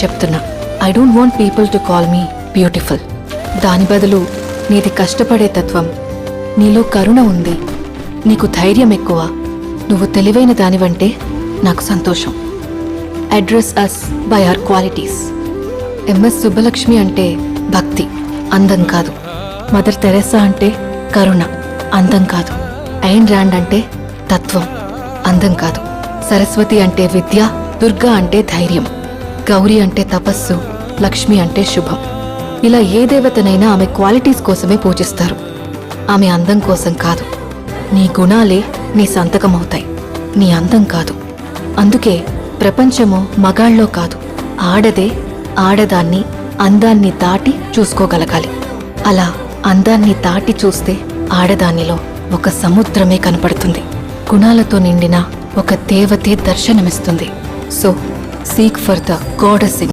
చెప్తున్నా, I don't want people to call me beautiful. దాని బదులు నీది కష్టపడే తత్వం, నీలో కరుణ ఉంది, నీకు ధైర్యం ఎక్కువ, నువ్వు తెలివైన దానివంటే నాకు సంతోషం. Address us by our qualities. MS Subbulakshmi అంటే భక్తి, అందం కాదు. మదర్ తెరెసా అంటే కరుణ, అందం కాదు. ఐన్ ర్యాండ్ అంటే తత్వం, అందం కాదు. సరస్వతి అంటే విద్య, దుర్గా అంటే ధైర్యం, గౌరీ అంటే తపస్సు, లక్ష్మి అంటే శుభం. ఇలా ఏ దేవతనైనా ఆమె క్వాలిటీస్ కోసమే పూజిస్తారు, ఆమె అందం కోసం కాదు. నీ గుణాలే నీ సంతకమవుతాయి, నీ అందం కాదు. అందుకే ప్రపంచము మగాళ్ళలో కాదు, ఆడదే ఆడదాన్ని అందాన్ని దాటి చూసుకోగలగాలి. అలా అందాన్ని దాటి చూస్తే ఆడదానిలో ఒక సముద్రమే కనపడుతుంది, గుణాలతో నిండిన ఒక దేవతే దర్శనమిస్తుంది. So seek for the goddess in